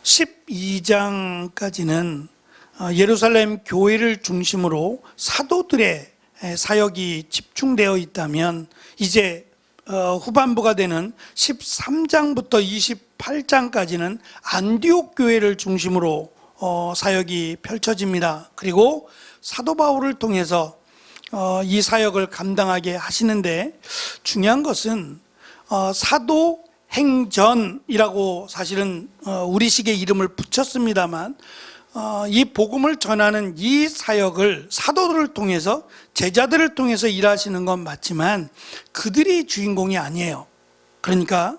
12장까지는 예루살렘 교회를 중심으로 사도들의 사역이 집중되어 있다면, 이제 후반부가 되는 13장부터 28장까지는 안디옥 교회를 중심으로 사역이 펼쳐집니다. 그리고 사도 바울을 통해서 이 사역을 감당하게 하시는데, 중요한 것은 사도행전이라고 사실은 우리식의 이름을 붙였습니다만, 이 복음을 전하는 이 사역을 사도들을 통해서, 제자들을 통해서 일하시는 건 맞지만 그들이 주인공이 아니에요. 그러니까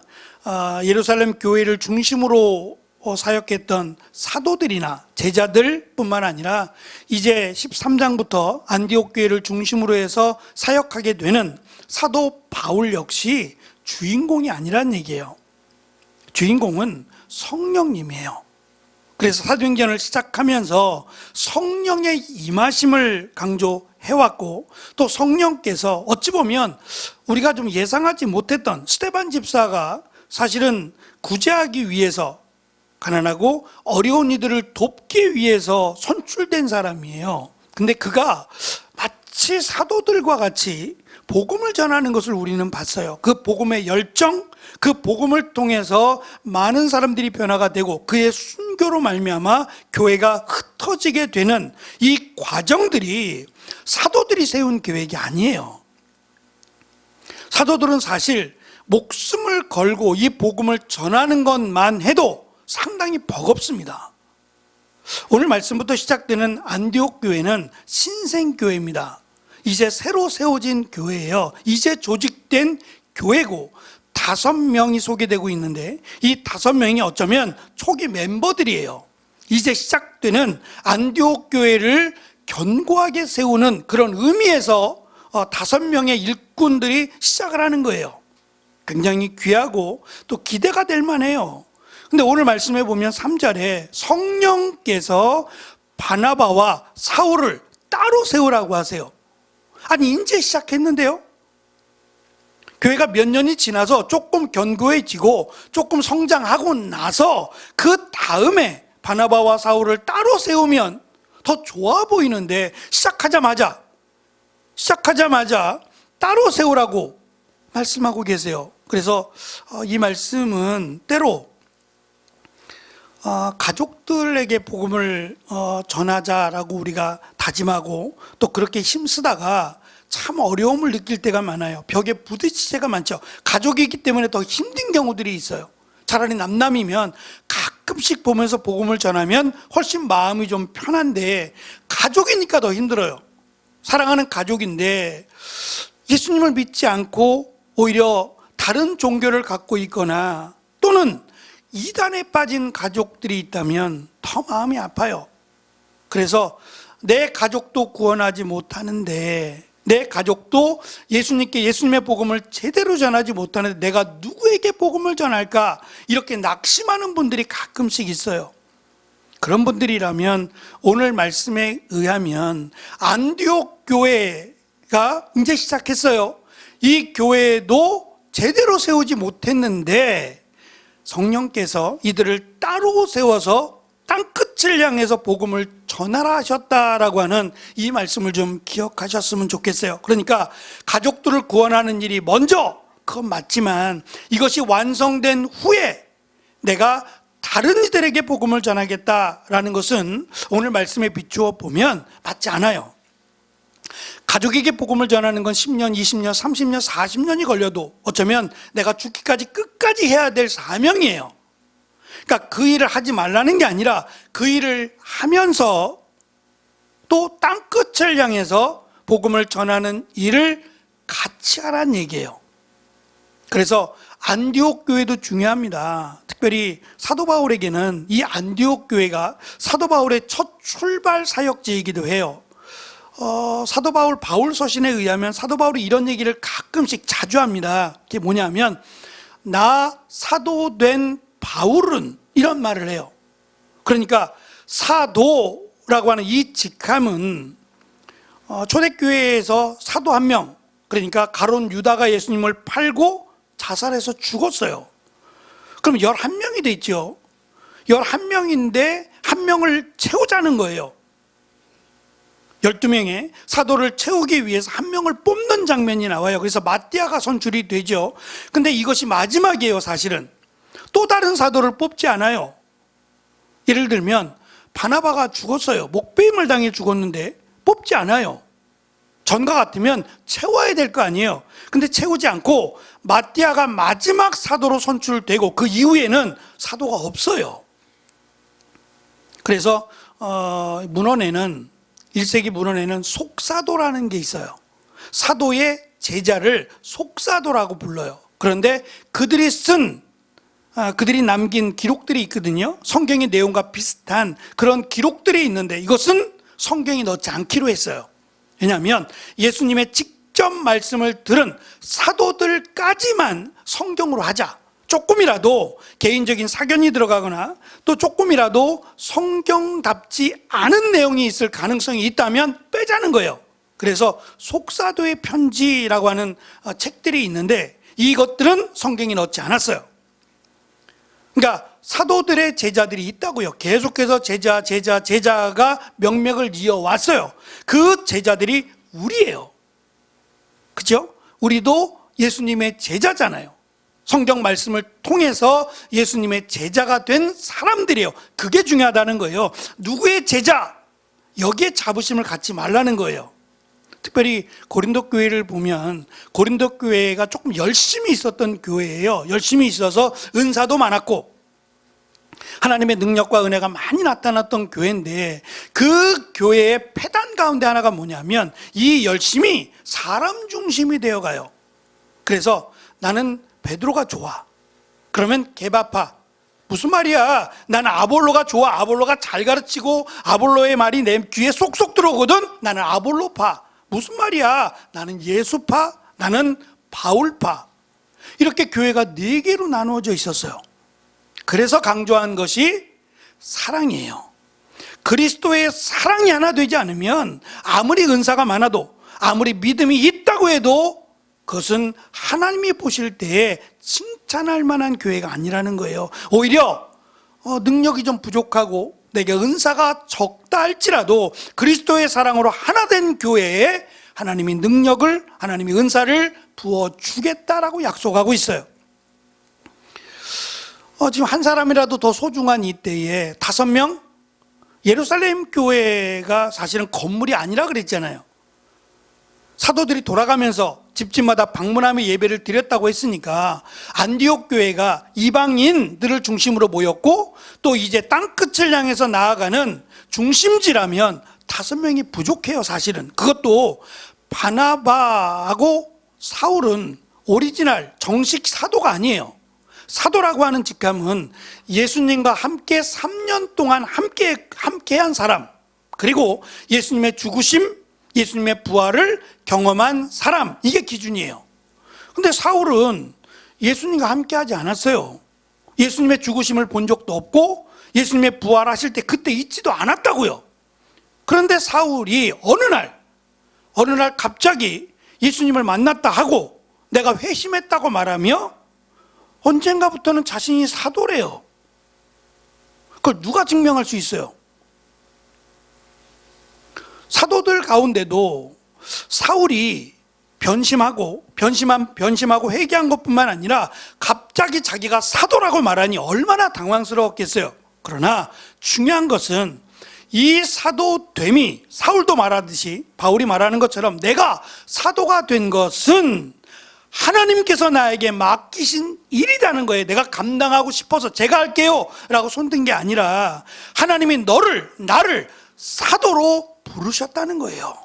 예루살렘 교회를 중심으로 사역했던 사도들이나 제자들 뿐만 아니라 이제 13장부터 안디옥 교회를 중심으로 해서 사역하게 되는 사도 바울 역시 주인공이 아니란 얘기예요. 주인공은 성령님이에요. 그래서 사도행전을 시작하면서 성령의 임하심을 강조해왔고, 또 성령께서 어찌 보면 우리가 좀 예상하지 못했던 스데반 집사가 사실은 구제하기 위해서, 가난하고 어려운 이들을 돕기 위해서 선출된 사람이에요. 근데 그가 마치 사도들과 같이 복음을 전하는 것을 우리는 봤어요. 그 복음의 열정, 그 복음을 통해서 많은 사람들이 변화가 되고 그의 순교로 말미암아 교회가 흩어지게 되는 이 과정들이 사도들이 세운 계획이 아니에요. 사도들은 사실 목숨을 걸고 이 복음을 전하는 것만 해도 상당히 버겁습니다. 오늘 말씀부터 시작되는 안디옥 교회는 신생교회입니다. 이제 새로 세워진 교회예요. 이제 조직된 교회고 5명이 소개되고 있는데, 이 5명이 어쩌면 초기 멤버들이에요. 이제 시작되는 안디옥 교회를 견고하게 세우는 그런 의미에서 5명의 일꾼들이 시작을 하는 거예요. 굉장히 귀하고 또 기대가 될 만해요. 근데 오늘 말씀해 보면 3절에 성령께서 바나바와 사울을 따로 세우라고 하세요. 아니, 이제 시작했는데요? 교회가 몇 년이 지나서 조금 견고해지고 조금 성장하고 나서 그 다음에 바나바와 사울을 따로 세우면 더 좋아 보이는데, 시작하자마자 따로 세우라고 말씀하고 계세요. 그래서 이 말씀은 때로 가족들에게 복음을 전하자라고 우리가 다짐하고 또 그렇게 힘쓰다가 참 어려움을 느낄 때가 많아요. 벽에 부딪힐 때가 많죠. 가족이기 때문에 더 힘든 경우들이 있어요. 차라리 남남이면 가끔씩 보면서 복음을 전하면 훨씬 마음이 좀 편한데, 가족이니까 더 힘들어요. 사랑하는 가족인데 예수님을 믿지 않고 오히려 다른 종교를 갖고 있거나 또는 이단에 빠진 가족들이 있다면 더 마음이 아파요. 그래서 내 가족도 구원하지 못하는데, 내 가족도 예수님의 복음을 제대로 전하지 못하는데 내가 누구에게 복음을 전할까, 이렇게 낙심하는 분들이 가끔씩 있어요. 그런 분들이라면 오늘 말씀에 의하면 안디옥 교회가 이제 시작했어요. 이 교회도 제대로 세우지 못했는데 성령께서 이들을 따로 세워서 땅끝을 향해서 복음을 전하라 하셨다라고 하는 이 말씀을 좀 기억하셨으면 좋겠어요. 그러니까 가족들을 구원하는 일이 먼저, 그건 맞지만 이것이 완성된 후에 내가 다른 이들에게 복음을 전하겠다라는 것은 오늘 말씀에 비추어 보면 맞지 않아요. 가족에게 복음을 전하는 건 10년, 20년, 30년, 40년이 걸려도 어쩌면 내가 죽기까지 끝까지 해야 될 사명이에요. 그러니까 그 일을 하지 말라는 게 아니라 그 일을 하면서 또 땅끝을 향해서 복음을 전하는 일을 같이 하라는 얘기예요. 그래서 안디옥 교회도 중요합니다. 특별히 사도 바울에게는 이 안디옥 교회가 사도 바울의 첫 출발 사역지이기도 해요. 사도 바울 서신에 의하면 사도 바울이 이런 얘기를 가끔씩 자주 합니다. 그게 뭐냐면, 나 사도된 바울은, 이런 말을 해요. 그러니까 사도라고 하는 이 직함은 초대교회에서 사도 한 명, 그러니까 가룟 유다가 예수님을 팔고 자살해서 죽었어요. 그럼 11명이 돼 있죠. 11명인데 한 명을 채우자는 거예요. 12명의 사도를 채우기 위해서 한 명을 뽑는 장면이 나와요. 그래서 마띠아가 선출이 되죠. 근데 이것이 마지막이에요. 사실은 또 다른 사도를 뽑지 않아요. 예를 들면 바나바가 죽었어요. 목배임을 당해 죽었는데 뽑지 않아요. 전과 같으면 채워야 될 거 아니에요. 근데 채우지 않고 마띠아가 마지막 사도로 선출되고 그 이후에는 사도가 없어요. 그래서 문헌에는 1세기 문헌에는 속사도라는 게 있어요. 사도의 제자를 속사도라고 불러요. 그런데 그들이 남긴 기록들이 있거든요. 성경의 내용과 비슷한 그런 기록들이 있는데 이것은 성경이 넣지 않기로 했어요. 왜냐하면 예수님의 직접 말씀을 들은 사도들까지만 성경으로 하자. 조금이라도 개인적인 사견이 들어가거나 또 조금이라도 성경답지 않은 내용이 있을 가능성이 있다면 빼자는 거예요. 그래서 속사도의 편지라고 하는 책들이 있는데 이것들은 성경에 넣지 않았어요. 그러니까 사도들의 제자들이 있다고요. 계속해서 제자가 명맥을 이어왔어요. 그 제자들이 우리예요. 그죠? 우리도 예수님의 제자잖아요. 성경 말씀을 통해서 예수님의 제자가 된 사람들이에요. 그게 중요하다는 거예요. 누구의 제자? 여기에 자부심을 갖지 말라는 거예요. 특별히 고린도 교회를 보면 고린도 교회가 조금 열심히 있었던 교회예요. 열심히 있어서 은사도 많았고 하나님의 능력과 은혜가 많이 나타났던 교회인데 그 교회의 폐단 가운데 하나가 뭐냐면 이 열심이 사람 중심이 되어가요. 그래서 나는 베드로가 좋아. 그러면 개바파. 무슨 말이야? 나는 아볼로가 좋아. 아볼로가 잘 가르치고 아볼로의 말이 내 귀에 쏙쏙 들어오거든. 나는 아볼로파. 무슨 말이야? 나는 예수파. 나는 바울파. 이렇게 교회가 4개로 나누어져 있었어요. 그래서 강조한 것이 사랑이에요. 그리스도의 사랑이 하나 되지 않으면 아무리 은사가 많아도 아무리 믿음이 있다고 해도 그것은 하나님이 보실 때에 칭찬할 만한 교회가 아니라는 거예요. 오히려 능력이 좀 부족하고 내게 은사가 적다 할지라도 그리스도의 사랑으로 하나 된 교회에 하나님이 능력을, 하나님이 은사를 부어주겠다라고 약속하고 있어요. 지금 한 사람이라도 더 소중한 이때에 5명? 예루살렘 교회가 사실은 건물이 아니라 그랬잖아요. 사도들이 돌아가면서 집집마다 방문하며 예배를 드렸다고 했으니까 안디옥 교회가 이방인들을 중심으로 모였고 또 이제 땅끝을 향해서 나아가는 중심지라면 5명이 부족해요. 사실은 그것도 바나바하고 사울은 오리지널 정식 사도가 아니에요. 사도라고 하는 직함은 예수님과 함께 3년 동안 함께한 사람, 그리고 예수님의 죽으심, 예수님의 부활을 경험한 사람, 이게 기준이에요. 근데 사울은 예수님과 함께하지 않았어요. 예수님의 죽으심을 본 적도 없고 예수님의 부활하실 때 그때 있지도 않았다고요. 그런데 사울이 어느 날 갑자기 예수님을 만났다 하고 내가 회심했다고 말하며 언젠가부터는 자신이 사도래요. 그걸 누가 증명할 수 있어요? 사도들 가운데도 사울이 변심하고 회개한 것뿐만 아니라 갑자기 자기가 사도라고 말하니 얼마나 당황스러웠겠어요. 그러나 중요한 것은 이 사도됨이 사울도 말하듯이 바울이 말하는 것처럼 내가 사도가 된 것은 하나님께서 나에게 맡기신 일이라는 거예요. 내가 감당하고 싶어서 제가 할게요 라고 손든 게 아니라 하나님이 나를 사도로 부르셨다는 거예요.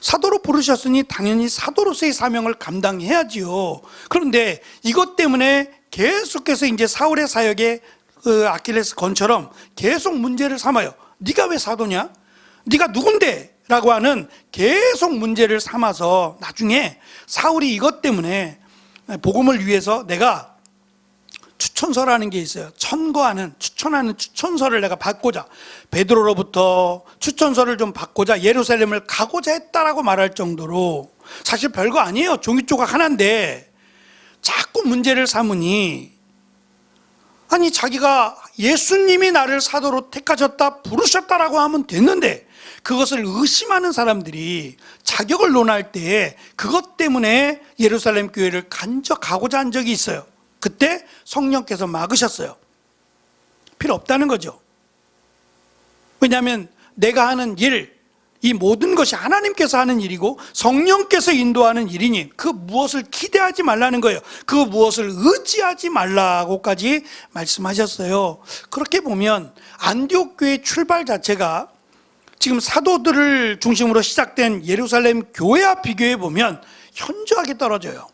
사도로 부르셨으니 당연히 사도로서의 사명을 감당해야지요. 그런데 이것 때문에 계속해서 이제 사울의 사역에 그 아킬레스 건처럼 계속 문제를 삼아요. 네가 왜 사도냐? 네가 누군데? 라고 하는 계속 문제를 삼아서 나중에 사울이 이것 때문에 복음을 위해서 내가 추천서라는 게 있어요. 추천하는 추천서를 내가 받고자, 베드로로부터 추천서를 좀 받고자 예루살렘을 가고자 했다라고 말할 정도로 사실 별거 아니에요. 종이 조각 하나인데 자꾸 문제를 삼으니 아니 자기가 예수님이 나를 사도로 택하셨다 부르셨다라고 하면 됐는데, 그것을 의심하는 사람들이 자격을 논할 때 그것 때문에 예루살렘 교회를 간적하고자 한 적이 있어요. 그때 성령께서 막으셨어요. 필요 없다는 거죠. 왜냐하면 내가 하는 일, 이 모든 것이 하나님께서 하는 일이고 성령께서 인도하는 일이니 그 무엇을 기대하지 말라는 거예요. 그 무엇을 의지하지 말라고까지 말씀하셨어요. 그렇게 보면 안디옥 교회 출발 자체가 지금 사도들을 중심으로 시작된 예루살렘 교회와 비교해 보면 현저하게 떨어져요.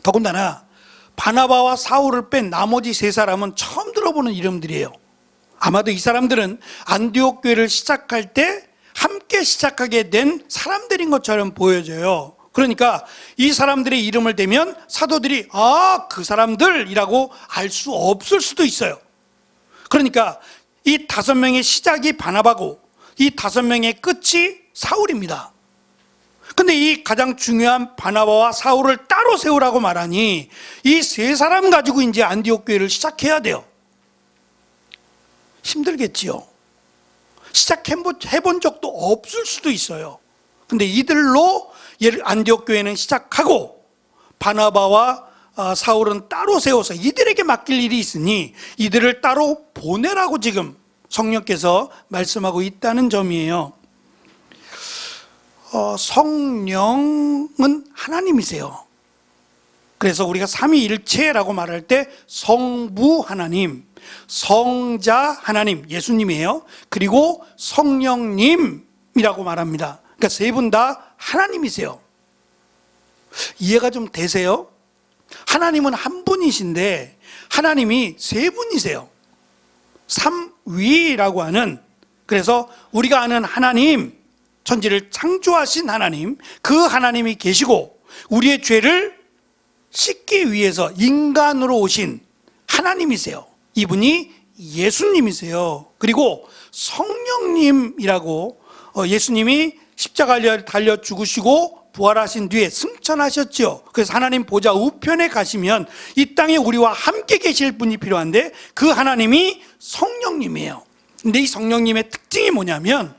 더군다나 바나바와 사울을 뺀 나머지 세 사람은 처음 들어보는 이름들이에요. 아마도 이 사람들은 안디옥 교회를 시작할 때 함께 시작하게 된 사람들인 것처럼 보여져요. 그러니까 이 사람들의 이름을 대면 사도들이 그 사람들이라고 알 수 없을 수도 있어요. 그러니까 이 5명의 시작이 바나바고 이 5명의 끝이 사울입니다. 근데 이 가장 중요한 바나바와 사울을 따로 세우라고 말하니 이 세 사람 가지고 이제 안디옥 교회를 시작해야 돼요. 힘들겠지요. 시작해본 적도 없을 수도 있어요. 근데 이들로 안디옥 교회는 시작하고 바나바와 사울은 따로 세워서 이들에게 맡길 일이 있으니 이들을 따로 보내라고 지금 성령께서 말씀하고 있다는 점이에요. 성령은 하나님이세요. 그래서 우리가 삼위일체라고 말할 때 성부 하나님, 성자 하나님, 예수님이에요. 그리고 성령님이라고 말합니다. 그러니까 세 분 다 하나님이세요. 이해가 좀 되세요? 하나님은 한 분이신데 하나님이 세 분이세요. 삼위라고 하는, 그래서 우리가 아는 하나님, 천지를 창조하신 하나님, 그 하나님이 계시고 우리의 죄를 씻기 위해서 인간으로 오신 하나님이세요. 이분이 예수님이세요. 그리고 성령님이라고, 예수님이 십자가에 달려 죽으시고 부활하신 뒤에 승천하셨죠. 그래서 하나님 보좌 우편에 가시면 이 땅에 우리와 함께 계실 분이 필요한데 그 하나님이 성령님이에요. 근데 이 성령님의 특징이 뭐냐면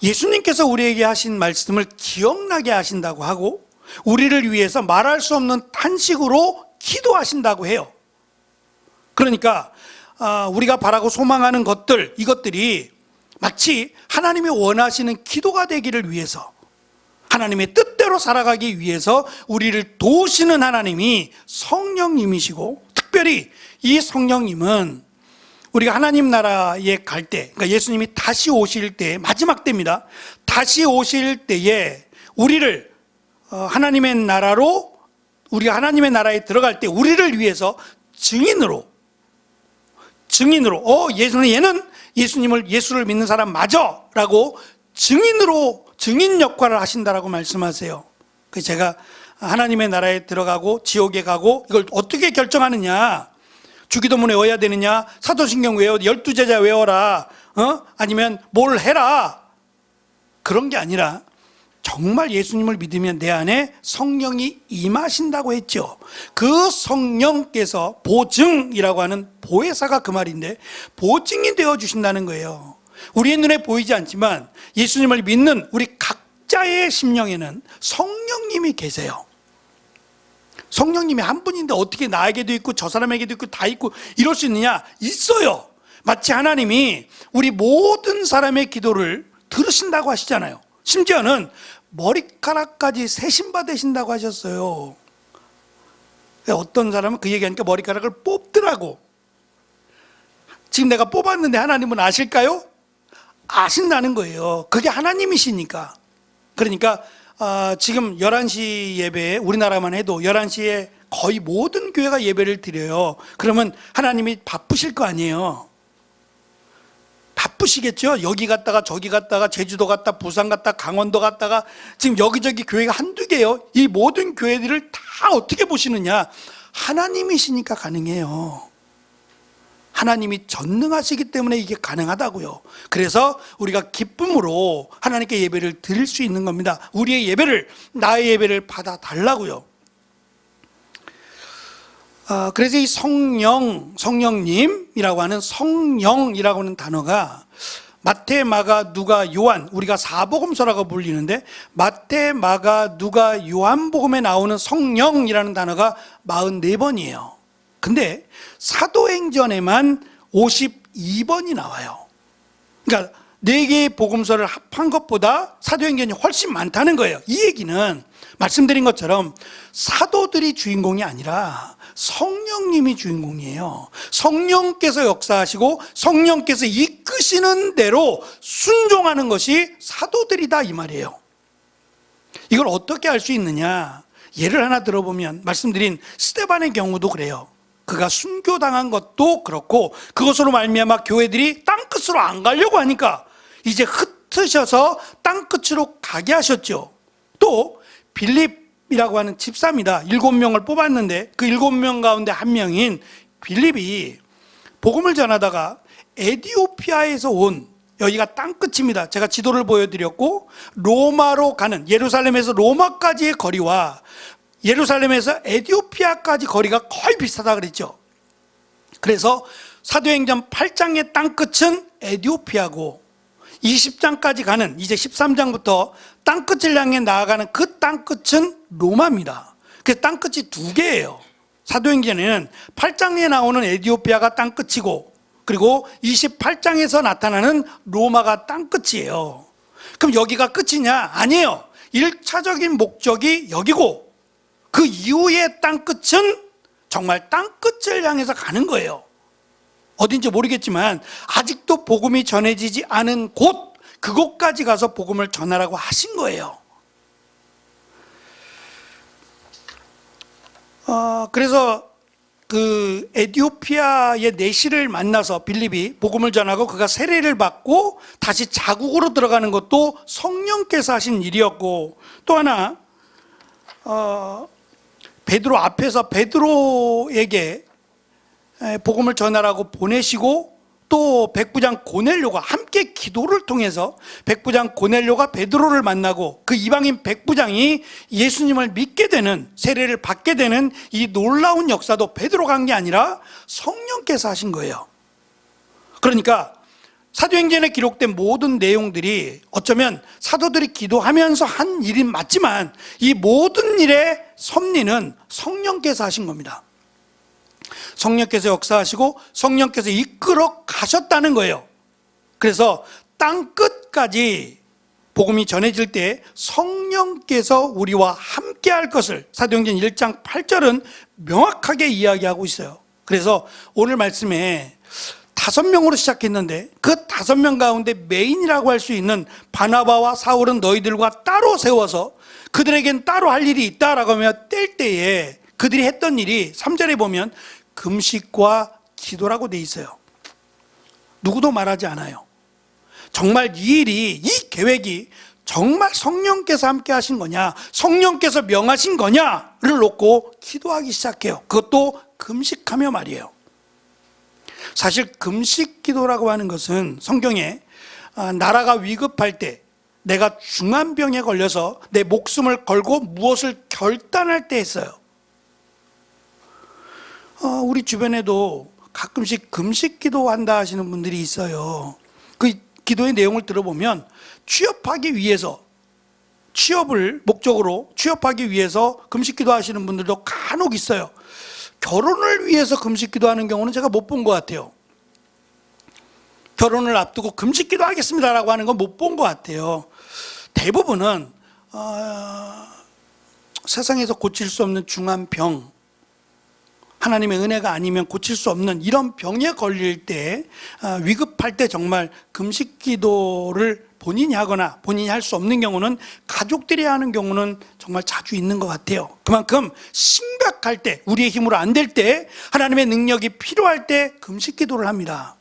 예수님께서 우리에게 하신 말씀을 기억나게 하신다고 하고 우리를 위해서 말할 수 없는 탄식으로 기도하신다고 해요. 그러니까 우리가 바라고 소망하는 것들, 이것들이 마치 하나님이 원하시는 기도가 되기를 위해서, 하나님의 뜻대로 살아가기 위해서 우리를 도우시는 하나님이 성령님이시고, 특별히 이 성령님은 우리가 하나님 나라에 갈 때, 그러니까 예수님이 다시 오실 때, 마지막 때입니다. 다시 오실 때에 우리를 하나님의 나라로, 우리가 하나님의 나라에 들어갈 때 우리를 위해서 증인으로 얘는 예수를 믿는 사람 맞아 라고 증인 역할을 하신다라고 말씀하세요. 그래서 제가 하나님의 나라에 들어가고 지옥에 가고 이걸 어떻게 결정하느냐, 주기도문 외워야 되느냐, 사도신경 외워, 12제자 외워라, 아니면 뭘 해라, 그런 게 아니라 정말 예수님을 믿으면 내 안에 성령이 임하신다고 했죠. 그 성령께서 보증이라고 하는 보혜사가 그 말인데 보증이 되어주신다는 거예요. 우리의 눈에 보이지 않지만 예수님을 믿는 우리 각자의 심령에는 성령님이 계세요. 성령님이 한 분인데 어떻게 나에게도 있고 저 사람에게도 있고 다 있고 이럴 수 있느냐? 있어요. 마치 하나님이 우리 모든 사람의 기도를 들으신다고 하시잖아요. 심지어는 머리카락까지 세신받으신다고 하셨어요. 어떤 사람은 그 얘기하니까 머리카락을 뽑더라고. 지금 내가 뽑았는데 하나님은 아실까요? 아신다는 거예요. 그게 하나님이시니까. 그러니까 지금 11시 예배에, 우리나라만 해도 11시에 거의 모든 교회가 예배를 드려요. 그러면 하나님이 바쁘실 거 아니에요. 바쁘시겠죠. 여기 갔다가 저기 갔다가 제주도 갔다 부산 갔다 강원도 갔다가 지금 여기저기 교회가 한두 개요. 이 모든 교회들을 다 어떻게 보시느냐? 하나님이시니까 가능해요. 하나님이 전능하시기 때문에 이게 가능하다고요. 그래서 우리가 기쁨으로 하나님께 예배를 드릴 수 있는 겁니다. 우리의 예배를, 나의 예배를 받아달라고요. 그래서 이 성령님이라고 하는 성령이라고 하는 단어가 마태, 마가, 누가, 요한, 우리가 사복음서라고 불리는데 마태, 마가, 누가, 요한복음에 나오는 성령이라는 단어가 44번이에요. 근데 사도행전에만 52번이 나와요. 그러니까 4개의 복음서를 합한 것보다 사도행전이 훨씬 많다는 거예요. 이 얘기는 말씀드린 것처럼 사도들이 주인공이 아니라 성령님이 주인공이에요. 성령께서 역사하시고 성령께서 이끄시는 대로 순종하는 것이 사도들이다 이 말이에요. 이걸 어떻게 알 수 있느냐? 예를 하나 들어보면 말씀드린 스데반의 경우도 그래요. 그가 순교당한 것도 그렇고 그것으로 말미암아 교회들이 땅끝으로 안 가려고 하니까 이제 흩으셔서 땅끝으로 가게 하셨죠. 또 빌립이라고 하는 집사입니다. 7명을 뽑았는데 그 7명 가운데 한 명인 빌립이 복음을 전하다가 에티오피아에서 온, 여기가 땅끝입니다. 제가 지도를 보여드렸고 로마로 가는, 예루살렘에서 로마까지의 거리와 예루살렘에서 에티오피아까지 거리가 거의 비슷하다 그랬죠. 그래서 사도행전 8장의 땅끝은 에티오피아고 20장까지 가는, 이제 13장부터 땅끝을 향해 나아가는 그 땅끝은 로마입니다. 그 땅끝이 2개예요. 사도행전에는 8장에 나오는 에티오피아가 땅끝이고 그리고 28장에서 나타나는 로마가 땅끝이에요. 그럼 여기가 끝이냐? 아니에요. 1차적인 목적이 여기고 그 이후의 땅끝은 정말 땅끝을 향해서 가는 거예요. 어딘지 모르겠지만 아직도 복음이 전해지지 않은 곳, 그곳까지 가서 복음을 전하라고 하신 거예요. 그래서 그 에티오피아의 내시를 만나서 빌립이 복음을 전하고 그가 세례를 받고 다시 자국으로 들어가는 것도 성령께서 하신 일이었고, 또 하나 베드로 앞에서 베드로에게 복음을 전하라고 보내시고 또 백부장 고넬료가 함께 기도를 통해서 백부장 고넬료가 베드로를 만나고 그 이방인 백부장이 예수님을 믿게 되는, 세례를 받게 되는 이 놀라운 역사도 베드로가 한 게 아니라 성령께서 하신 거예요. 그러니까 사도행전에 기록된 모든 내용들이 어쩌면 사도들이 기도하면서 한 일인 맞지만 이 모든 일의 섭리는 성령께서 하신 겁니다. 성령께서 역사하시고 성령께서 이끌어 가셨다는 거예요. 그래서 땅끝까지 복음이 전해질 때 성령께서 우리와 함께 할 것을 사도행전 1장 8절은 명확하게 이야기하고 있어요. 그래서 오늘 말씀에 5명으로 시작했는데 그 5명 가운데 메인이라고 할 수 있는 바나바와 사울은 너희들과 따로 세워서 그들에겐 따로 할 일이 있다라고 하며 뗄 때에 그들이 했던 일이 3절에 보면 금식과 기도라고 돼 있어요. 누구도 말하지 않아요. 정말 이 일이, 이 계획이 정말 성령께서 함께 하신 거냐, 성령께서 명하신 거냐를 놓고 기도하기 시작해요. 그것도 금식하며 말이에요. 사실 금식 기도라고 하는 것은 성경에 나라가 위급할 때, 내가 중한 병에 걸려서 내 목숨을 걸고 무엇을 결단할 때 했어요. 우리 주변에도 가끔씩 금식 기도한다 하시는 분들이 있어요. 그 기도의 내용을 들어보면 취업하기 위해서, 취업을 목적으로 취업하기 위해서 금식 기도하시는 분들도 간혹 있어요. 결혼을 위해서 금식 기도하는 경우는 제가 못 본 것 같아요. 결혼을 앞두고 금식 기도하겠습니다라고 하는 건 못 본 것 같아요. 대부분은 세상에서 고칠 수 없는 중한 병, 하나님의 은혜가 아니면 고칠 수 없는 이런 병에 걸릴 때, 위급할 때 정말 금식 기도를 본인이 하거나 본인이 할 수 없는 경우는 가족들이 하는 경우는 정말 자주 있는 것 같아요. 그만큼 심각할 때, 우리의 힘으로 안 될 때, 하나님의 능력이 필요할 때 금식 기도를 합니다.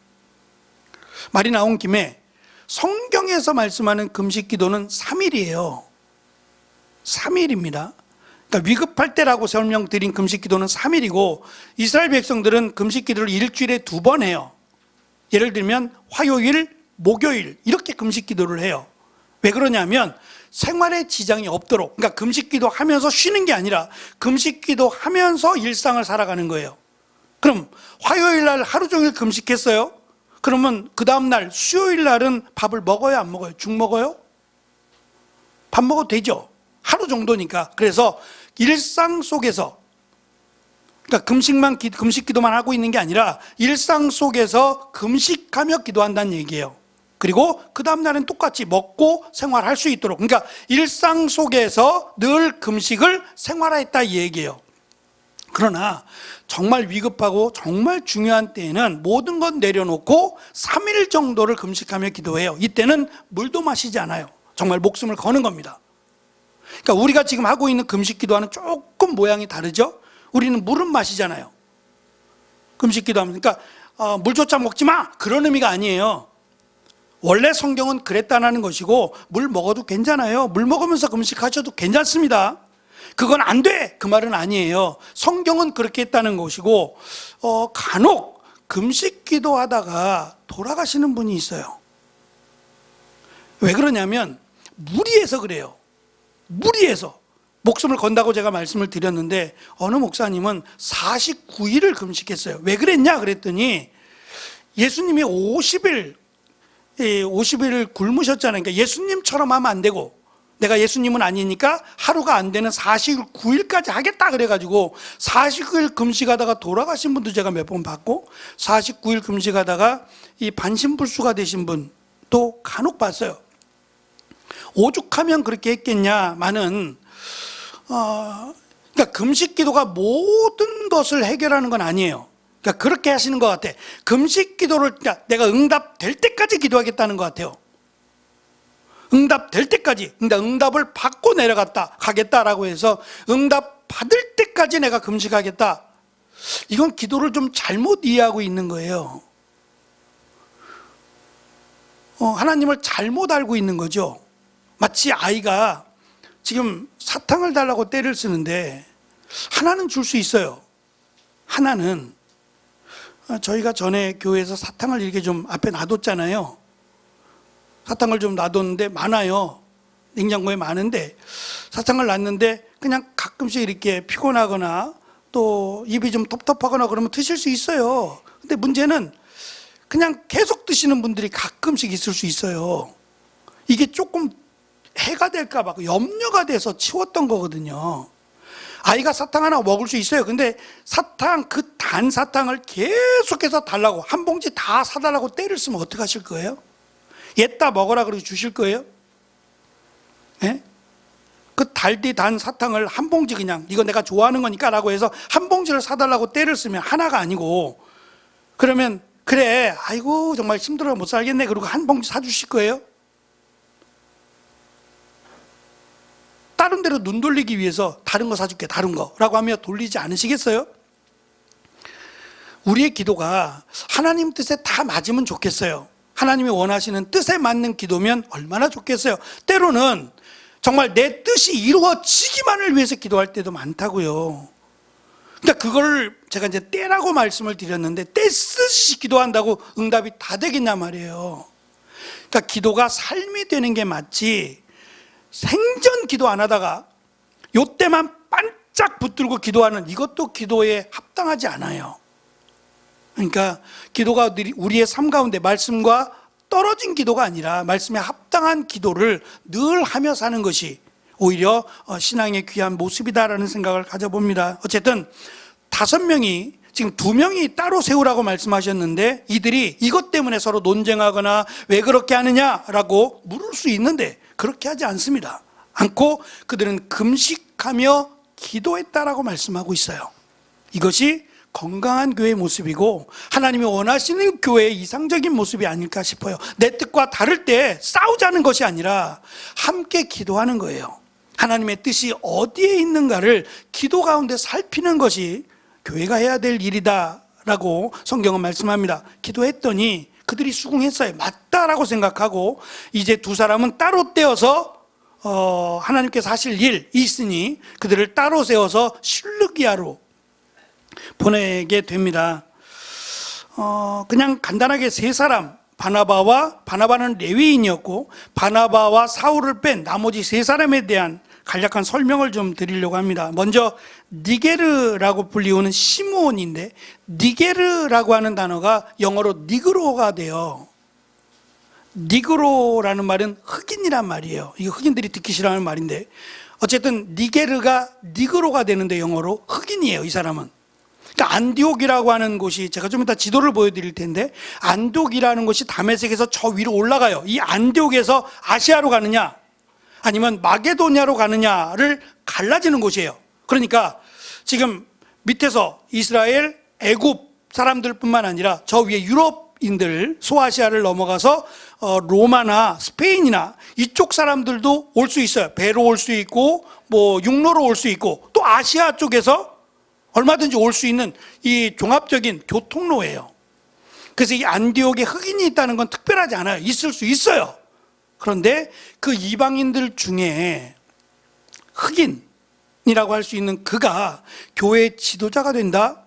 말이 나온 김에 성경에서 말씀하는 금식 기도는 3일이에요. 3일입니다. 그러니까 위급할 때라고 설명드린 금식 기도는 3일이고 이스라엘 백성들은 금식 기도를 일주일에 2번 해요. 예를 들면 화요일, 목요일 이렇게 금식 기도를 해요. 왜 그러냐면 생활에 지장이 없도록, 그러니까 금식 기도 하면서 쉬는 게 아니라 금식 기도 하면서 일상을 살아가는 거예요. 그럼 화요일 날 하루 종일 금식했어요? 그러면 그 다음날 수요일 날은 밥을 먹어요, 안 먹어요? 죽 먹어요? 밥 먹어도 되죠. 하루 정도니까. 그래서 일상 속에서, 그러니까 금식 기도만 하고 있는 게 아니라 일상 속에서 금식하며 기도한다는 얘기예요. 그리고 그 다음날은 똑같이 먹고 생활할 수 있도록, 그러니까 일상 속에서 늘 금식을 생활했다 이 얘기예요. 그러나 정말 위급하고 정말 중요한 때에는 모든 건 내려놓고 3일 정도를 금식하며 기도해요. 이때는 물도 마시지 않아요. 정말 목숨을 거는 겁니다. 그러니까 우리가 지금 하고 있는 금식 기도와는 조금 모양이 다르죠. 우리는 물은 마시잖아요. 금식 기도하면, 그러니까 물조차 먹지 마, 그런 의미가 아니에요. 원래 성경은 그랬다는 것이고, 물 먹어도 괜찮아요. 물 먹으면서 금식하셔도 괜찮습니다. 그건 안 돼, 그 말은 아니에요. 성경은 그렇게 했다는 것이고, 간혹 금식 기도하다가 돌아가시는 분이 있어요. 왜 그러냐면 무리해서 그래요. 무리해서 목숨을 건다고 제가 말씀을 드렸는데, 어느 목사님은 49일을 금식했어요. 왜 그랬냐 그랬더니, 예수님이 50일 굶으셨잖아요. 그러니까 예수님처럼 하면 안 되고, 내가 예수님은 아니니까 하루가 안 되는 49일까지 하겠다 그래가지고 49일 금식하다가 돌아가신 분도 제가 몇 번 봤고, 49일 금식하다가 이 반신불수가 되신 분도 간혹 봤어요. 오죽하면 그렇게 했겠냐마는, 그러니까 금식 기도가 모든 것을 해결하는 건 아니에요. 그러니까 그렇게 하시는 것 같아. 금식 기도를, 그러니까 내가 응답될 때까지 기도하겠다는 것 같아요. 응답될 때까지, 응답을 받고 가겠다라고 해서 응답 받을 때까지 내가 금식하겠다. 이건 기도를 좀 잘못 이해하고 있는 거예요. 하나님을 잘못 알고 있는 거죠. 마치 아이가 지금 사탕을 달라고 떼를 쓰는데, 하나는 줄 수 있어요. 하나는, 저희가 전에 교회에서 사탕을 이렇게 좀 앞에 놔뒀잖아요. 사탕을 좀 놔뒀는데 많아요. 냉장고에 많은데 사탕을 놨는데 그냥 가끔씩 이렇게 피곤하거나 또 입이 좀 텁텁하거나 그러면 드실 수 있어요. 근데 문제는 그냥 계속 드시는 분들이 가끔씩 있을 수 있어요. 이게 조금 해가 될까 봐 염려가 돼서 치웠던 거거든요. 아이가 사탕 하나 먹을 수 있어요. 근데 사탕, 그 단 사탕을 계속해서 달라고, 한 봉지 다 사달라고 떼를 쓰면 어떡하실 거예요? 얘따 먹어라 그러고 주실 거예요? 예? 그 달디 단 사탕을 한 봉지, 그냥 이거 내가 좋아하는 거니까 라고 해서 한 봉지를 사달라고 떼를 쓰면 하나가 아니고, 그러면 그래, 아이고 정말 힘들어 못 살겠네 그러고 한 봉지 사주실 거예요? 다른 데로 눈 돌리기 위해서 다른 거 사줄게, 다른 거 라고 하며 돌리지 않으시겠어요? 우리의 기도가 하나님 뜻에 다 맞으면 좋겠어요. 하나님이 원하시는 뜻에 맞는 기도면 얼마나 좋겠어요. 때로는 정말 내 뜻이 이루어지기만을 위해서 기도할 때도 많다고요. 그러니까 그걸 제가 이제 때라고 말씀을 드렸는데, 때 쓰시 기도한다고 응답이 다 되겠냐 말이에요. 그러니까 기도가 삶이 되는 게 맞지, 생전 기도 안 하다가 요때만 반짝 붙들고 기도하는 이것도 기도에 합당하지 않아요. 그러니까 기도가 우리의 삶 가운데 말씀과 떨어진 기도가 아니라 말씀에 합당한 기도를 늘 하며 사는 것이 오히려 신앙의 귀한 모습이다라는 생각을 가져봅니다. 어쨌든 5명이, 지금 2명이 따로 세우라고 말씀하셨는데, 이들이 이것 때문에 서로 논쟁하거나 왜 그렇게 하느냐라고 물을 수 있는데 그렇게 하지 않습니다. 않고 그들은 금식하며 기도했다라고 말씀하고 있어요. 이것이 건강한 교회의 모습이고 하나님이 원하시는 교회의 이상적인 모습이 아닐까 싶어요. 내 뜻과 다를 때 싸우자는 것이 아니라 함께 기도하는 거예요. 하나님의 뜻이 어디에 있는가를 기도 가운데 살피는 것이 교회가 해야 될 일이다 라고 성경은 말씀합니다. 기도했더니 그들이 수긍했어요. 맞다라고 생각하고, 이제 2 사람은 따로 떼어서 하나님께서 하실 일이 있으니 그들을 따로 세워서 실루기아로 보내게 됩니다. 그냥 간단하게 3사람, 바나바는 레위인이었고 바나바와 사울을 뺀 나머지 3사람에 대한 간략한 설명을 좀 드리려고 합니다. 먼저 니게르라고 불리우는 시므온인데, 니게르라고 하는 단어가 영어로 니그로가 돼요. 니그로라는 말은 흑인이란 말이에요. 이거 흑인들이 듣기 싫어하는 말인데, 어쨌든 니게르가 니그로가 되는데 영어로 흑인이에요, 이 사람은. 그러니까 안디옥이라고 하는 곳이, 제가 좀 이따 지도를 보여드릴 텐데, 안디옥이라는 곳이 다메섹에서 저 위로 올라가요. 이 안디옥에서 아시아로 가느냐 아니면 마게도냐로 가느냐를 갈라지는 곳이에요. 그러니까 지금 밑에서 이스라엘, 애굽 사람들뿐만 아니라 저 위에 유럽인들, 소아시아를 넘어가서 로마나 스페인이나 이쪽 사람들도 올 수 있어요. 배로 올 수 있고 뭐 육로로 올 수 있고, 또 아시아 쪽에서 얼마든지 올 수 있는 이 종합적인 교통로예요. 그래서 이 안디옥에 흑인이 있다는 건 특별하지 않아요. 있을 수 있어요. 그런데 그 이방인들 중에 흑인이라고 할 수 있는 그가 교회의 지도자가 된다?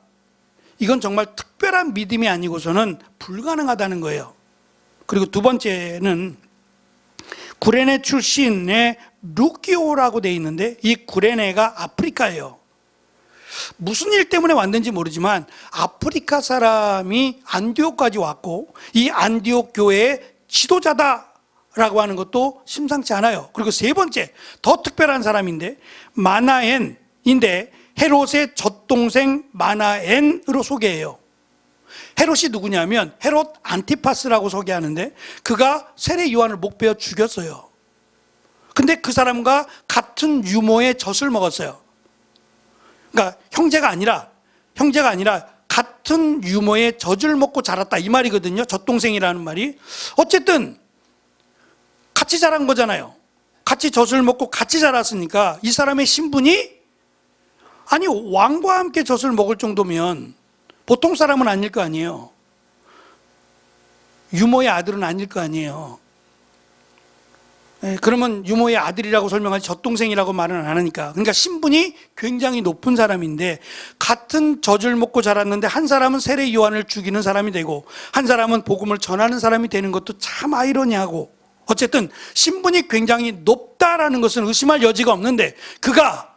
이건 정말 특별한 믿음이 아니고서는 불가능하다는 거예요. 그리고 두 번째는 구레네 출신의 루키오라고 돼 있는데, 이 구레네가 아프리카예요. 무슨 일 때문에 왔는지 모르지만 아프리카 사람이 안디옥까지 왔고, 이 안디옥 교회의 지도자다라고 하는 것도 심상치 않아요. 그리고 세 번째, 더 특별한 사람인데, 마나엔인데 헤롯의 젖동생 마나엔으로 소개해요. 헤롯이 누구냐면 헤롯 안티파스라고 소개하는데, 그가 세례 요한을 목베어 죽였어요. 근데 그 사람과 같은 유모의 젖을 먹었어요. 그러니까 형제가 아니라 같은 유모의 젖을 먹고 자랐다, 이 말이거든요. 젖동생이라는 말이. 어쨌든 같이 자란 거잖아요. 같이 젖을 먹고 같이 자랐으니까 이 사람의 신분이, 아니 왕과 함께 젖을 먹을 정도면 보통 사람은 아닐 거 아니에요. 유모의 아들은 아닐 거 아니에요. 그러면 유모의 아들이라고 설명하지 젖동생이라고 말은 안 하니까. 그러니까 신분이 굉장히 높은 사람인데, 같은 젖을 먹고 자랐는데 한 사람은 세례 요한을 죽이는 사람이 되고 한 사람은 복음을 전하는 사람이 되는 것도 참 아이러니하고, 어쨌든 신분이 굉장히 높다라는 것은 의심할 여지가 없는데, 그가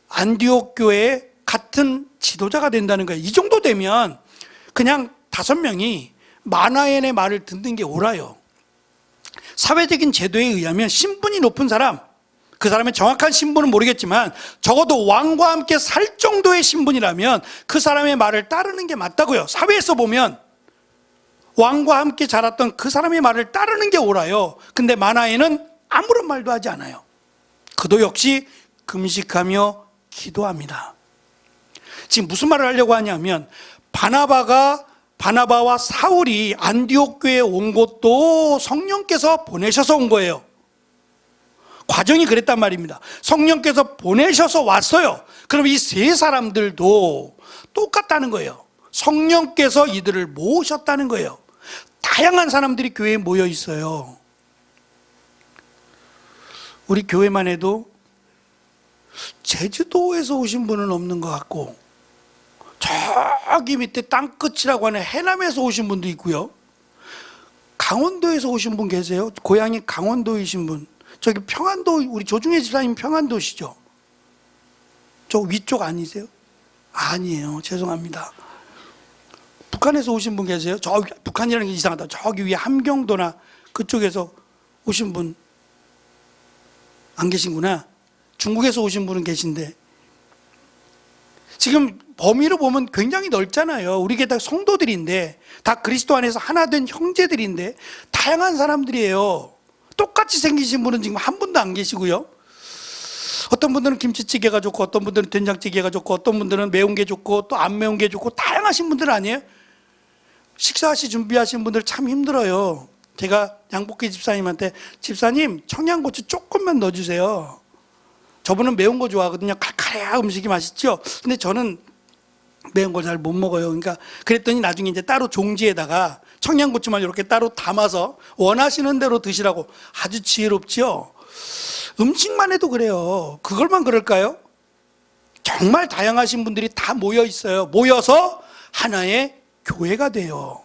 안디옥 교회의 같은 지도자가 된다는 거예요. 이 정도 되면 그냥 5명이 마나엔의 말을 듣는 게 옳아요. 사회적인 제도에 의하면 신분이 높은 사람, 그 사람의 정확한 신분은 모르겠지만 적어도 왕과 함께 살 정도의 신분이라면 그 사람의 말을 따르는 게 맞다고요. 사회에서 보면 왕과 함께 자랐던 그 사람의 말을 따르는 게 옳아요. 근데 마나엔은 아무런 말도 하지 않아요. 그도 역시 금식하며 기도합니다. 지금 무슨 말을 하려고 하냐면, 바나바와 사울이 안디옥 교회에 온 것도 성령께서 보내셔서 온 거예요. 과정이 그랬단 말입니다. 성령께서 보내셔서 왔어요. 그럼 이 세 사람들도 똑같다는 거예요. 성령께서 이들을 모으셨다는 거예요. 다양한 사람들이 교회에 모여 있어요. 우리 교회만 해도 제주도에서 오신 분은 없는 것 같고, 저기 밑에 땅끝이라고 하는 해남에서 오신 분도 있고요. 강원도에서 오신 분 계세요. 고향이 강원도이신 분. 저기 평안도, 우리 조중혜 집사님 평안도시죠? 저 위쪽 아니세요? 아니에요. 죄송합니다. 북한에서 오신 분 계세요? 저기, 북한이라는 게 이상하다. 저기 위에 함경도나 그쪽에서 오신 분 안 계신구나. 중국에서 오신 분은 계신데, 지금 범위로 보면 굉장히 넓잖아요. 우리게 다 성도들인데, 다 그리스도 안에서 하나 된 형제들인데 다양한 사람들이에요. 똑같이 생기신 분은 지금 한 분도 안 계시고요. 어떤 분들은 김치찌개가 좋고, 어떤 분들은 된장찌개가 좋고, 어떤 분들은 매운 게 좋고, 또 안 매운 게 좋고, 다양하신 분들 아니에요? 식사하시 준비하시는 분들 참 힘들어요. 제가 양복기 집사님한테, 집사님 청양고추 조금만 넣어주세요. 저분은 매운 거 좋아하거든요. 칼칼해야 음식이 맛있죠. 근데 저는 매운 걸 잘 못 먹어요. 그러니까 그랬더니 나중에 이제 따로 종지에다가 청양고추만 이렇게 따로 담아서 원하시는 대로 드시라고. 아주 지혜롭죠. 음식만 해도 그래요. 그걸만 그럴까요? 정말 다양하신 분들이 다 모여 있어요. 모여서 하나의 교회가 돼요.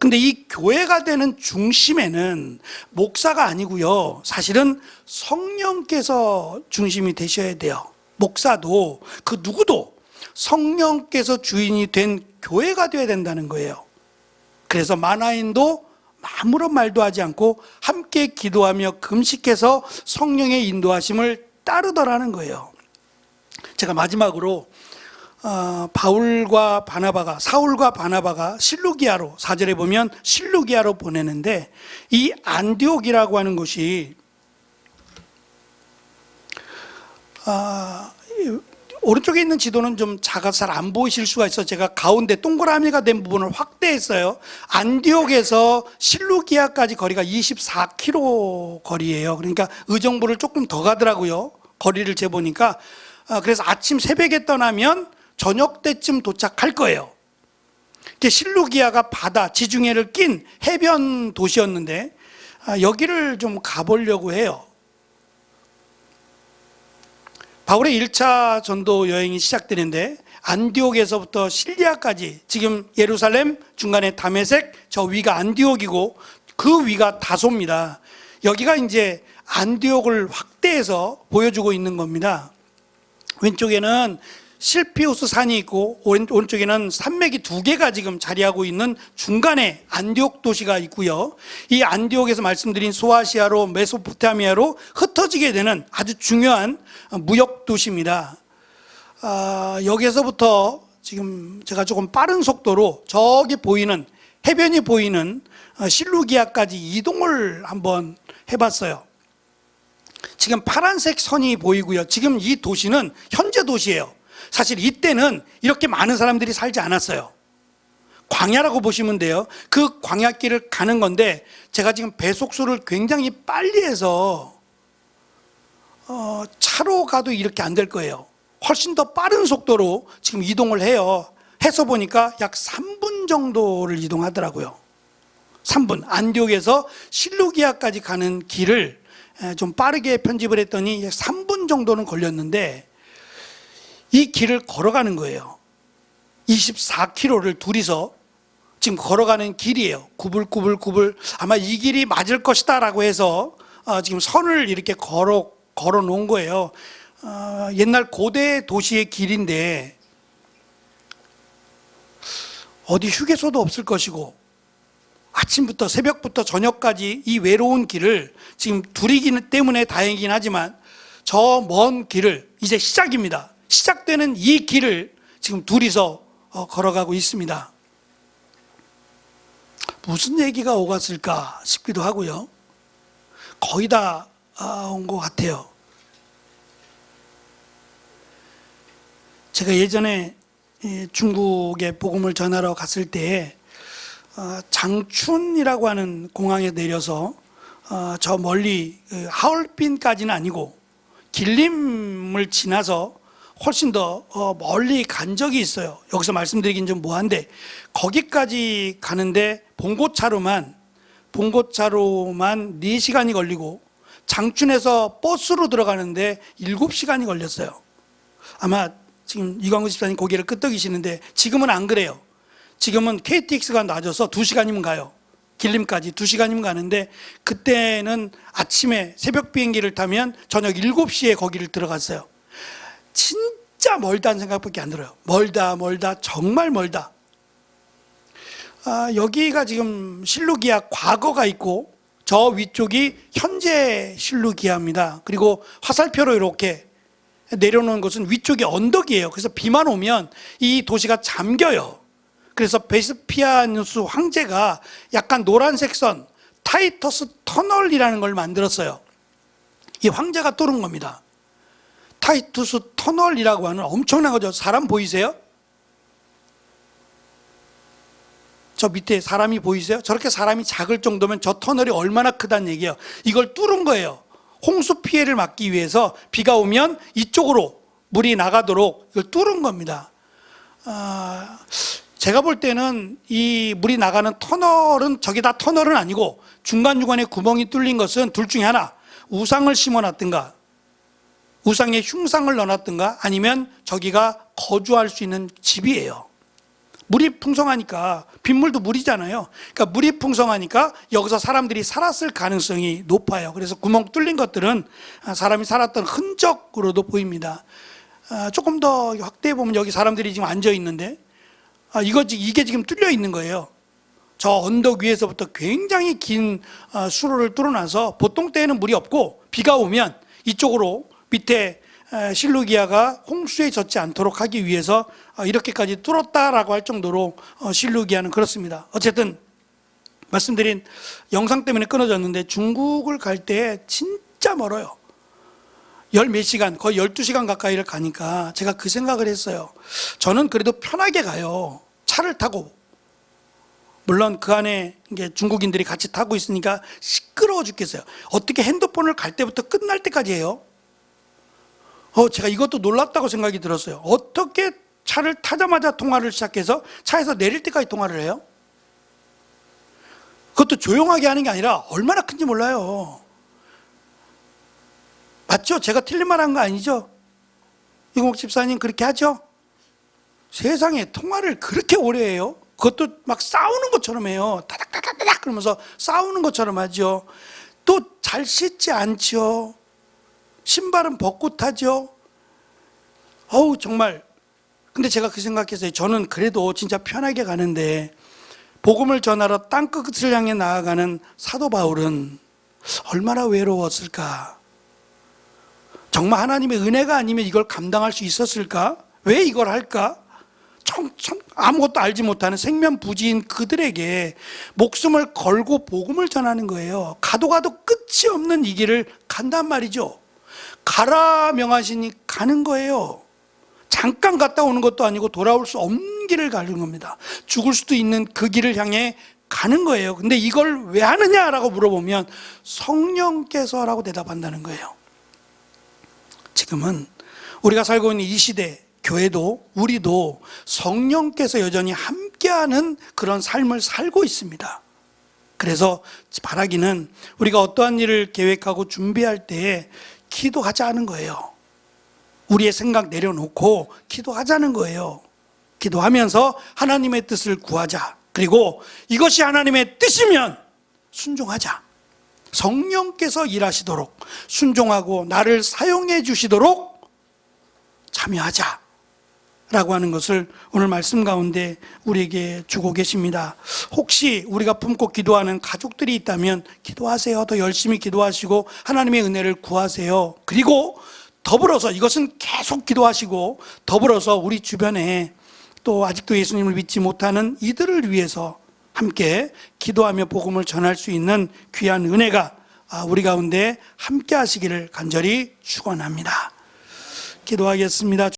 근데 이 교회가 되는 중심에는 목사가 아니고요. 사실은 성령께서 중심이 되셔야 돼요. 목사도 그 누구도 성령께서 주인이 된 교회가 되어야 된다는 거예요. 그래서 만화인도 아무런 말도 하지 않고 함께 기도하며 금식해서 성령의 인도하심을 따르더라는 거예요. 제가 마지막으로 사울과 바나바가 실루기아로, 4절에 보면 실루기아로 보내는데, 이 안디옥이라고 하는 곳이 오른쪽에 있는 지도는 좀 작아서 잘 안 보이실 수가 있어 제가 가운데 동그라미가 된 부분을 확대했어요. 안디옥에서 실루기아까지 거리가 24km 거리예요. 그러니까 의정부를 조금 더 가더라고요. 거리를 재보니까. 그래서 아침 새벽에 떠나면 저녁 때쯤 도착할 거예요. 실루기아가 바다, 지중해를 낀 해변 도시였는데 여기를 좀 가보려고 해요. 바울의 1차 전도 여행이 시작되는데 안디옥에서부터 실리아까지, 지금 예루살렘, 중간에 다메섹, 저 위가 안디옥이고 그 위가 다소입니다. 여기가 이제 안디옥을 확대해서 보여주고 있는 겁니다. 왼쪽에는 실피우스 산이 있고 오른쪽에는 산맥이 2개가 지금 자리하고 있는 중간에 안디옥 도시가 있고요. 이 안디옥에서 말씀드린 소아시아로 메소포타미아로 흩어지게 되는 아주 중요한 무역 도시입니다. 여기에서부터 지금 제가 조금 빠른 속도로 저기 보이는 해변이 보이는 실루기아까지 이동을 한번 해봤어요. 지금 파란색 선이 보이고요. 지금 이 도시는 현재 도시예요. 사실 이때는 이렇게 많은 사람들이 살지 않았어요. 광야라고 보시면 돼요. 그 광야길을 가는 건데 제가 지금 배속수를 굉장히 빨리 해서 차로 가도 이렇게 안 될 거예요. 훨씬 더 빠른 속도로 지금 이동을 해요. 해서 보니까 약 3분 정도를 이동하더라고요. 3분. 안디옥에서 실루기아까지 가는 길을 좀 빠르게 편집을 했더니 3분 정도는 걸렸는데 이 길을 걸어가는 거예요. 24km를 둘이서 지금 걸어가는 길이에요. 구불구불구불. 아마 이 길이 맞을 것이다 라고 해서 지금 선을 이렇게 걸어 놓은 거예요. 옛날 고대 도시의 길인데 어디 휴게소도 없을 것이고 아침부터 새벽부터 저녁까지 이 외로운 길을 지금 둘이기 때문에 다행이긴 하지만 저 먼 길을 이제 시작입니다. 시작되는 이 길을 지금 둘이서 걸어가고 있습니다. 무슨 얘기가 오갔을까 싶기도 하고요. 거의 다 온 것 같아요. 제가 예전에 중국에 복음을 전하러 갔을 때 장춘이라고 하는 공항에 내려서 저 멀리 하얼빈까지는 아니고 길림을 지나서 훨씬 더 멀리 간 적이 있어요. 여기서 말씀드리긴 좀 뭐한데 거기까지 가는데 봉고차로만 4시간이 걸리고 장춘에서 버스로 들어가는데 7시간이 걸렸어요. 아마 지금 이광구 집사님 고개를 끄덕이시는데 지금은 안 그래요. 지금은 KTX가 낮아서 2시간이면 가요. 길림까지 2시간이면 가는데 그때는 아침에 새벽 비행기를 타면 저녁 7시에 거기를 들어갔어요. 진짜 멀다는 생각밖에 안 들어요. 멀다 정말 멀다. 여기가 지금 실루기아 과거가 있고 저 위쪽이 현재 실루기아입니다. 그리고 화살표로 이렇게 내려놓은 것은 위쪽이 언덕이에요. 그래서 비만 오면 이 도시가 잠겨요. 그래서 베스피아누스 황제가 약간 노란색 선 타이터스 터널이라는 걸 만들었어요. 이 황제가 뚫은 겁니다. 타이투스 터널이라고 하는 엄청난 거죠. 사람 보이세요? 저 밑에 사람이 보이세요? 저렇게 사람이 작을 정도면 저 터널이 얼마나 크다는 얘기예요. 이걸 뚫은 거예요. 홍수 피해를 막기 위해서 비가 오면 이쪽으로 물이 나가도록 이걸 뚫은 겁니다. 제가 볼 때는 이 물이 나가는 터널은 저게 다 터널은 아니고 중간중간에 구멍이 뚫린 것은 둘 중에 하나, 우상을 심어놨든가 우상에 흉상을 넣어놨든가 아니면 저기가 거주할 수 있는 집이에요. 물이 풍성하니까, 빗물도 물이잖아요. 그러니까 물이 풍성하니까 여기서 사람들이 살았을 가능성이 높아요. 그래서 구멍 뚫린 것들은 사람이 살았던 흔적으로도 보입니다. 조금 더 확대해 보면 여기 사람들이 지금 앉아 있는데, 이게 지금 뚫려 있는 거예요. 저 언덕 위에서부터 굉장히 긴 수로를 뚫어놔서 보통 때에는 물이 없고 비가 오면 이쪽으로 밑에 실루기아가 홍수에 젖지 않도록 하기 위해서 이렇게까지 뚫었다라고 할 정도로 실루기아는 그렇습니다. 어쨌든 말씀드린 영상 때문에 끊어졌는데 중국을 갈 때 진짜 멀어요. 열 몇 시간, 거의 12시간 가까이를 가니까 제가 그 생각을 했어요. 저는 그래도 편하게 가요. 차를 타고. 물론 그 안에 이제 중국인들이 같이 타고 있으니까 시끄러워 죽겠어요. 어떻게 핸드폰을 갈 때부터 끝날 때까지 해요? 제가 이것도 놀랍다고 생각이 들었어요. 어떻게 차를 타자마자 통화를 시작해서 차에서 내릴 때까지 통화를 해요? 그것도 조용하게 하는 게 아니라 얼마나 큰지 몰라요. 맞죠? 제가 틀린 말 한 거 아니죠? 이공옥 집사님 그렇게 하죠? 세상에 통화를 그렇게 오래 해요? 그것도 막 싸우는 것처럼 해요. 타닥타닥타닥 그러면서 싸우는 것처럼 하죠. 또 잘 씻지 않죠. 신발은 벗고 타죠. 정말. 근데 제가 그 생각했어요. 저는 그래도 진짜 편하게 가는데 복음을 전하러 땅끝을 향해 나아가는 사도 바울은 얼마나 외로웠을까? 정말 하나님의 은혜가 아니면 이걸 감당할 수 있었을까? 왜 이걸 할까? 아무것도 알지 못하는 생면부지인 그들에게 목숨을 걸고 복음을 전하는 거예요. 가도 끝이 없는 이 길을 간단 말이죠. 가라 명하시니 가는 거예요. 잠깐 갔다 오는 것도 아니고 돌아올 수 없는 길을 가는 겁니다. 죽을 수도 있는 그 길을 향해 가는 거예요. 근데 이걸 왜 하느냐라고 물어보면 성령께서라고 대답한다는 거예요. 지금은 우리가 살고 있는 이 시대 교회도 우리도 성령께서 여전히 함께하는 그런 삶을 살고 있습니다. 그래서 바라기는 우리가 어떠한 일을 계획하고 준비할 때 기도하자는 거예요. 우리의 생각 내려놓고 기도하자는 거예요. 기도하면서 하나님의 뜻을 구하자. 그리고 이것이 하나님의 뜻이면 순종하자. 성령께서 일하시도록 순종하고 나를 사용해 주시도록 참여하자 라고 하는 것을 오늘 말씀 가운데 우리에게 주고 계십니다. 혹시 우리가 품고 기도하는 가족들이 있다면 기도하세요. 더 열심히 기도하시고 하나님의 은혜를 구하세요. 그리고 더불어서 이것은 계속 기도하시고 더불어서 우리 주변에 또 아직도 예수님을 믿지 못하는 이들을 위해서 함께 기도하며 복음을 전할 수 있는 귀한 은혜가 우리 가운데 함께 하시기를 간절히 축원합니다. 기도하겠습니다.